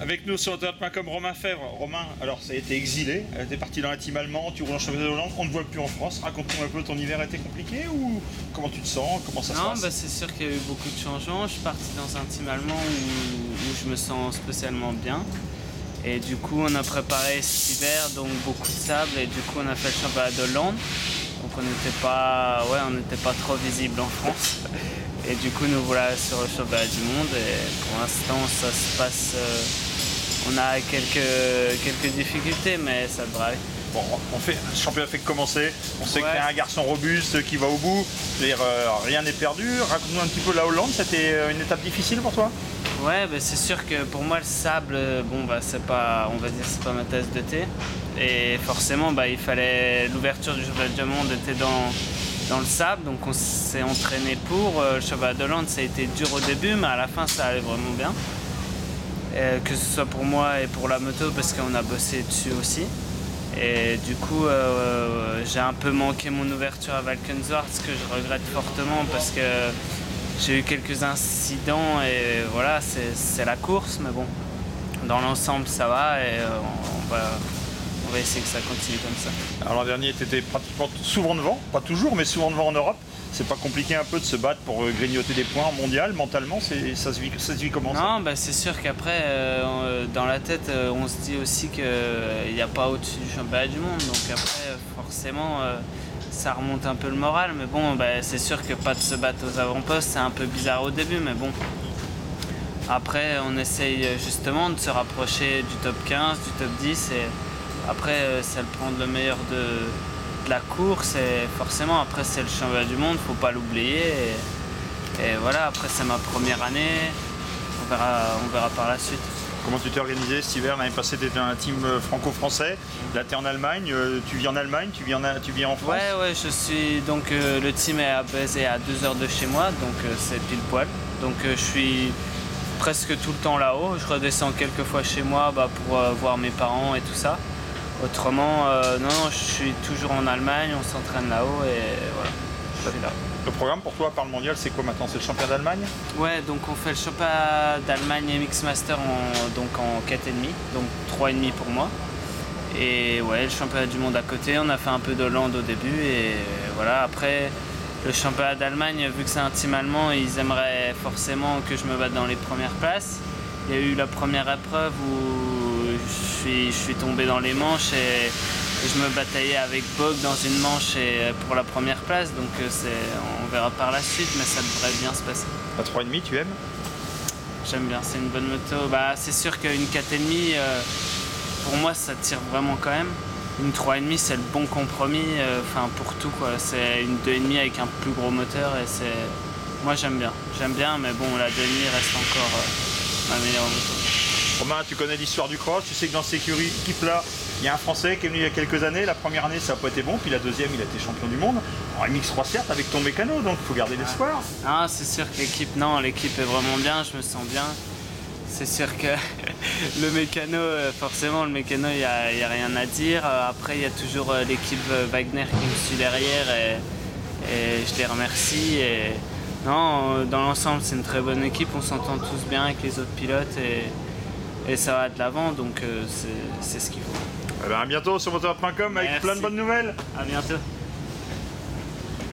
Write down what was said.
Avec nous sur Autodrome.com, Romain Fèvre. Romain, alors ça a été exilé, tu es parti dans la team allemand, tu roules en championnat de Hollande, on ne voit plus en France. Raconte-nous un peu, ton hiver a été compliqué ou comment tu te sens, comment ça se passe? Non, c'est sûr qu'il y a eu beaucoup de changements. Je suis parti dans un team allemand où je me sens spécialement bien. Et du coup, on a préparé cet hiver, donc beaucoup de sable, et du coup, on a fait le championnat de Hollande. Donc on n'était pas trop visible en France. Et du coup, nous voilà sur le championnat du monde. Et pour l'instant, ça se passe. On a quelques difficultés, mais ça devrait aller. Bon, le championnat fait que commencer. On sait que tu es un garçon robuste qui va au bout. Rien n'est perdu. Raconte-nous un petit peu la Hollande. C'était une étape difficile pour toi? Ouais, c'est sûr que pour moi le sable, c'est pas, on va dire, c'est pas ma tasse de thé. Et forcément, il fallait l'ouverture du championnat du monde était dans le sable, donc on s'est entraîné pour. Le championnat de Hollande, ça a été dur au début, mais à la fin, ça allait vraiment bien. Que ce soit pour moi et pour la moto, parce qu'on a bossé dessus aussi. Et du coup, j'ai un peu manqué mon ouverture à Valkenswaard, ce que je regrette fortement parce que j'ai eu quelques incidents et voilà, c'est la course, mais bon, dans l'ensemble ça va et on va essayer que ça continue comme ça. Alors l'an dernier, tu étais pratiquement souvent devant, pas toujours, mais souvent devant en Europe. C'est pas compliqué un peu de se battre pour grignoter des points mondial, mentalement, ça se vit comment ça? Non, c'est sûr qu'après, dans la tête, on se dit aussi qu'il n'y a pas au-dessus du championnat du monde, donc après, forcément, ça remonte un peu le moral, mais bon, c'est sûr que pas de se battre aux avant-postes, c'est un peu bizarre au début, mais bon. Après, on essaye justement de se rapprocher du top 15, du top 10, et après, c'est le prendre le meilleur de la course, et forcément, après, c'est le championnat du monde, faut pas l'oublier, et voilà, après, c'est ma première année, on verra par la suite. Comment tu t'es organisé cet hiver? L'année passée, tu étais dans un team franco-français. Là, tu es en Allemagne. Tu vis en Allemagne, tu vis en France? Ouais, je suis. Donc, le team est basé à 2 heures de chez moi, donc c'est pile poil. Donc, je suis presque tout le temps là-haut. Je redescends quelques fois chez moi pour voir mes parents et tout ça. Autrement, non, je suis toujours en Allemagne, on s'entraîne là-haut et voilà, je suis là. Le programme pour toi, par le mondial, c'est quoi maintenant? C'est le championnat d'Allemagne? Ouais, donc on fait le championnat d'Allemagne MX Master en 4,5, donc 3,5 pour moi. Et ouais, le championnat du monde à côté, on a fait un peu d'Hollande au début et voilà, après le championnat d'Allemagne, vu que c'est un team allemand, ils aimeraient forcément que je me batte dans les premières places. Il y a eu la première épreuve où je suis tombé dans les manches et je me bataillais avec Bog dans une manche pour la première place, donc on verra par la suite, mais ça devrait bien se passer. La 3,5, tu aimes? J'aime bien, c'est une bonne moto. C'est sûr qu'une 4,5, pour moi, ça tire vraiment quand même. Une 3,5, c'est le bon compromis, pour tout, quoi. C'est une 2,5 avec un plus gros moteur et moi, j'aime bien, mais bon, la 2,5 reste encore ma meilleure moto. Romain, tu connais l'histoire du cross, tu sais que dans cette équipe-là, il y a un Français qui est venu il y a quelques années. La première année, ça n'a pas été bon, puis la deuxième, il a été champion du monde. En MX3, certes, avec ton mécano, donc il faut garder l'espoir. Ah, c'est sûr que l'équipe est vraiment bien, je me sens bien. C'est sûr que le mécano, forcément, il n'y a rien à dire. Après, il y a toujours l'équipe Wagner qui me suit derrière et je les remercie. Et non, dans l'ensemble, c'est une très bonne équipe, on s'entend tous bien avec les autres pilotes et ça va de l'avant, donc c'est ce qu'il faut. À bientôt sur Motor.com avec plein de bonnes nouvelles. À bientôt.